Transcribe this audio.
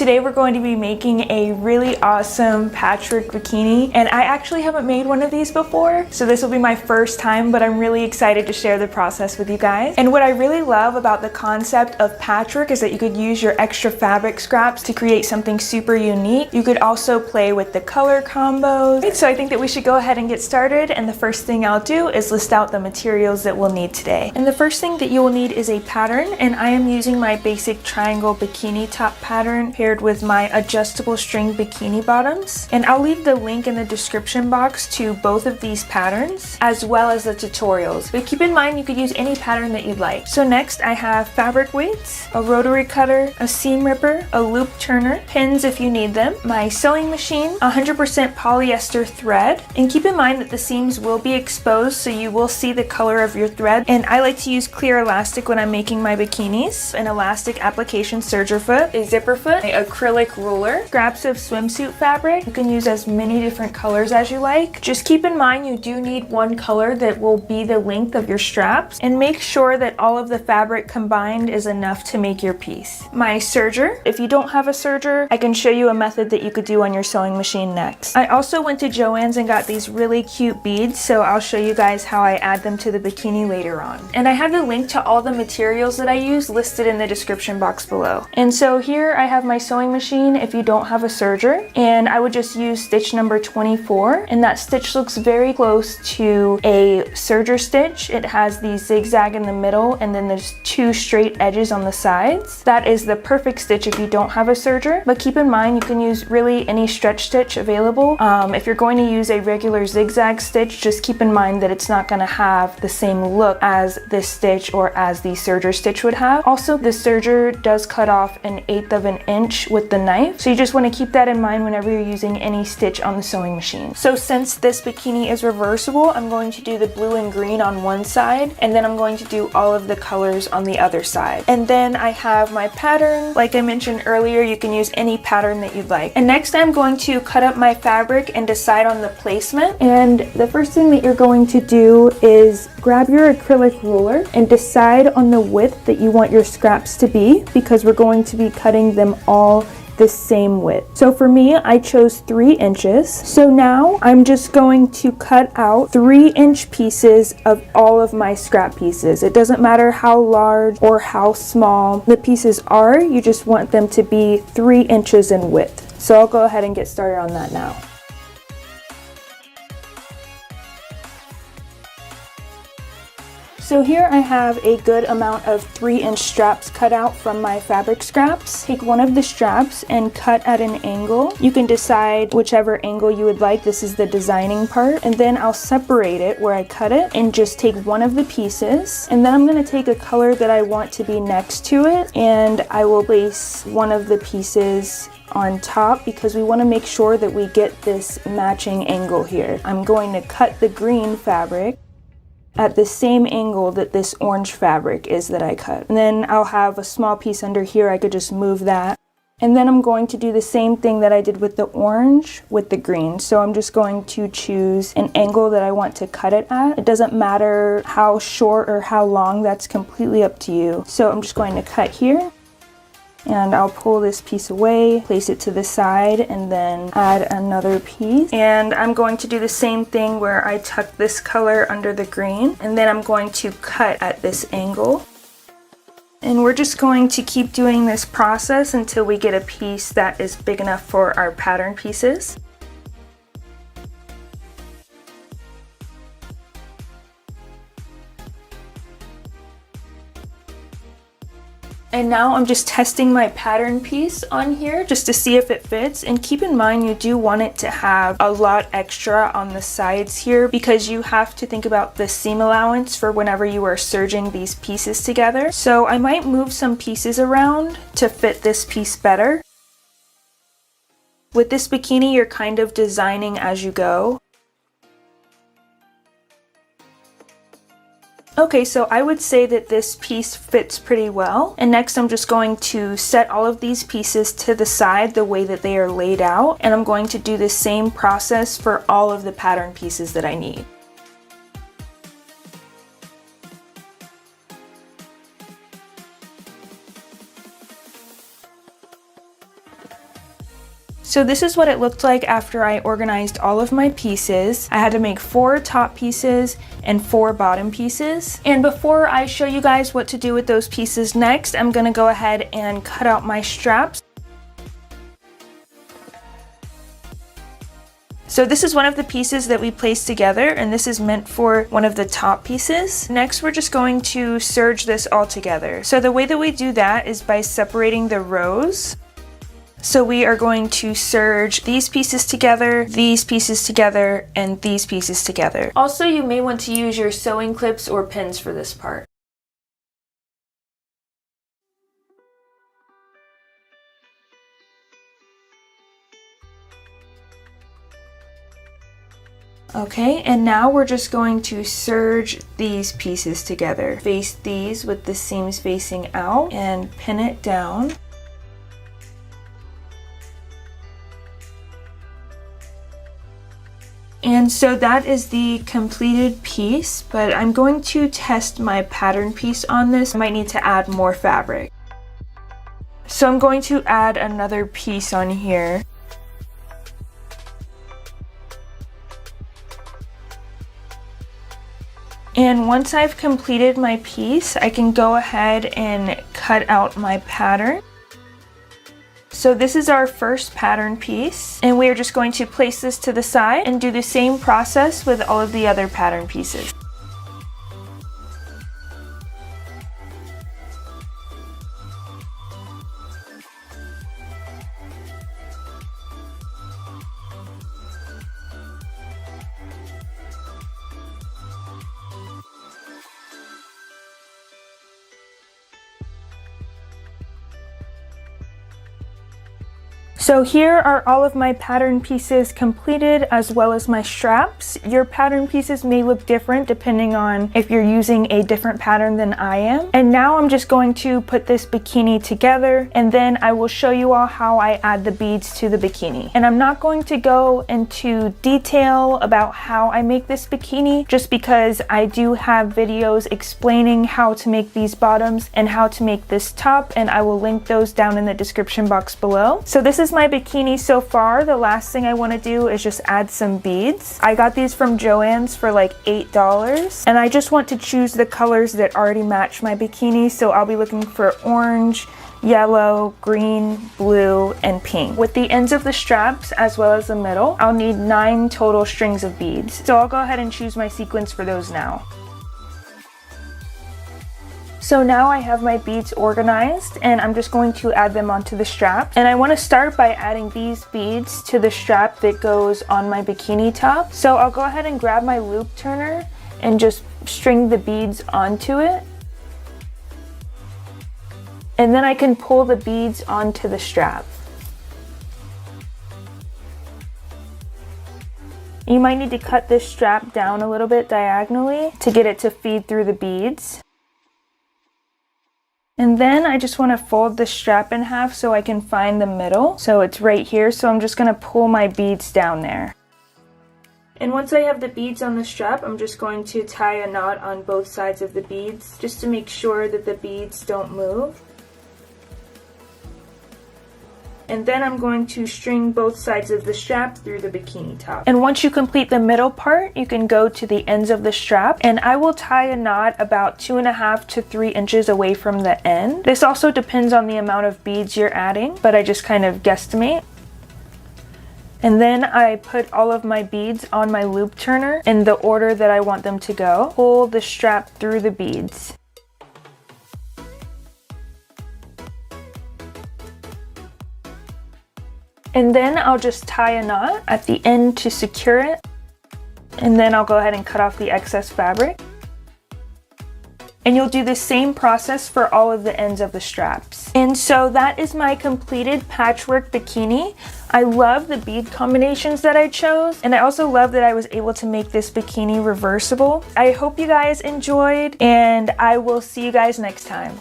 today we're going to be making a really awesome patchwork bikini, and I actually haven't made one of these before, so this will be my first time, but I'm really excited to share the process with you guys. And what I really love about the concept of patchwork is that you could use your extra fabric scraps to create something super unique. You could also play with the color combos. So I think that we should go ahead and get started, and the first thing I'll do is list out the materials that we'll need today. And the first thing that you will need is a pattern, and I am using my basic triangle bikini top pattern paired with my adjustable string bikini bottoms. And I'll leave the link in the description box to both of these patterns as well as the tutorials. But keep in mind you could use any pattern that you'd like. So next I have fabric weights, a rotary cutter, a seam ripper, a loop turner, pins if you need them, my sewing machine, 100% polyester thread. And keep in mind that the seams will be exposed, so you will see the color of your thread. And I like to use clear elastic when I'm making my bikinis. An elastic application serger foot, a zipper foot, an acrylic ruler, scraps of swimsuit fabric. You can use as many different colors as you like. Just keep in mind you do need one color that will be the length of your straps, and make sure that all of the fabric combined is enough to make your piece. My serger. If you don't have a serger, I can show you a method that you could do on your sewing machine next. I also went to Joann's and got these really cute beads, so I'll show you guys how I add them to the bikini later on. And I have the link to all the materials that I use listed in the description box below. And so here I have my sewing machine if you don't have a serger, and I would just use stitch number 24, and that stitch looks very close to a serger stitch. It has the zigzag in the middle and then there's two straight edges on the sides. That is the perfect stitch if you don't have a serger, but keep in mind you can use really any stretch stitch available. If you're going to use a regular zigzag stitch, just keep in mind that it's not going to have the same look as this stitch or as the serger stitch would have. Also, the serger does cut off 1/8 of an inch with the knife, so you just want to keep that in mind whenever you're using any stitch on the sewing machine. So since this bikini is reversible, I'm going to do the blue and green on one side, and then I'm going to do all of the colors on the other side. And then I have my pattern. Like I mentioned earlier, you can use any pattern that you'd like. And next I'm going to cut up my fabric and decide on the placement. And the first thing that you're going to do is grab your acrylic ruler and decide on the width that you want your scraps to be, because we're going to be cutting them all the same width. So for me, I chose 3 inches. So now I'm just going to cut out 3-inch pieces of all of my scrap pieces. It doesn't matter how large or how small the pieces are, you just want them to be 3 inches in width. So I'll go ahead and get started on that now. So here I have a good amount of 3-inch straps cut out from my fabric scraps. Take one of the straps and cut at an angle. You can decide whichever angle you would like. This is the designing part. And then I'll separate it where I cut it and just take one of the pieces. And then I'm going to take a color that I want to be next to it, and I will place one of the pieces on top because we want to make sure that we get this matching angle here. I'm going to cut the green fabric at the same angle that this orange fabric is that I cut. And then I'll have a small piece under here, I could just move that. And then I'm going to do the same thing that I did with the orange with the green. So I'm just going to choose an angle that I want to cut it at. It doesn't matter how short or how long, that's completely up to you. So I'm just going to cut here. And I'll pull this piece away, place it to the side, and then add another piece. And I'm going to do the same thing where I tuck this color under the green, and then I'm going to cut at this angle. And we're just going to keep doing this process until we get a piece that is big enough for our pattern pieces. And now I'm just testing my pattern piece on here just to see if it fits. And keep in mind you do want it to have a lot extra on the sides here, because you have to think about the seam allowance for whenever you are serging these pieces together. So I might move some pieces around to fit this piece better. With this bikini, you're kind of designing as you go. Okay, so I would say that this piece fits pretty well. And next I'm just going to set all of these pieces to the side the way that they are laid out. And I'm going to do the same process for all of the pattern pieces that I need. So this is what it looked like after I organized all of my pieces. I had to make 4 top pieces and 4 bottom pieces. And before I show you guys what to do with those pieces next, I'm gonna go ahead and cut out my straps. So this is one of the pieces that we placed together, and this is meant for one of the top pieces. Next, we're just going to serge this all together. So the way that we do that is by separating the rows. So we are going to serge these pieces together, these pieces together, and these pieces together. Also, you may want to use your sewing clips or pins for this part. Okay, and now we're just going to serge these pieces together. Face these with the seams facing out and pin it down. And so that is the completed piece, but I'm going to test my pattern piece on this. I might need to add more fabric. So I'm going to add another piece on here. And once I've completed my piece, I can go ahead and cut out my pattern. So this is our first pattern piece, and we are just going to place this to the side and do the same process with all of the other pattern pieces. So here are all of my pattern pieces completed, as well as my straps. Your pattern pieces may look different depending on if you're using a different pattern than I am. And now I'm just going to put this bikini together, and then I will show you all how I add the beads to the bikini. And I'm not going to go into detail about how I make this bikini, just because I do have videos explaining how to make these bottoms and how to make this top, and I will link those down in the description box below. So this is my bikini so far. The last thing I want to do is just add some beads. I got these from Joann's for like $8, and I just want to choose the colors that already match my bikini, so I'll be looking for orange, yellow, green, blue, and pink. With the ends of the straps as well as the middle, I'll need 9 total strings of beads. So I'll go ahead and choose my sequence for those now. So now I have my beads organized, and I'm just going to add them onto the strap. And I want to start by adding these beads to the strap that goes on my bikini top. So I'll go ahead and grab my loop turner and just string the beads onto it. And then I can pull the beads onto the strap. You might need to cut this strap down a little bit diagonally to get it to feed through the beads. And then I just want to fold the strap in half so I can find the middle. So it's right here, so I'm just going to pull my beads down there. And once I have the beads on the strap, I'm just going to tie a knot on both sides of the beads just to make sure that the beads don't move. And then I'm going to string both sides of the strap through the bikini top. And once you complete the middle part, you can go to the ends of the strap, and I will tie a knot about 2.5 to 3 inches away from the end. This also depends on the amount of beads you're adding, but I just kind of guesstimate. And then I put all of my beads on my loop turner in the order that I want them to go. Pull the strap through the beads. And then I'll just tie a knot at the end to secure it. And then I'll go ahead and cut off the excess fabric. And you'll do the same process for all of the ends of the straps. And so that is my completed patchwork bikini. I love the bead combinations that I chose, and I also love that I was able to make this bikini reversible. I hope you guys enjoyed, and I will see you guys next time.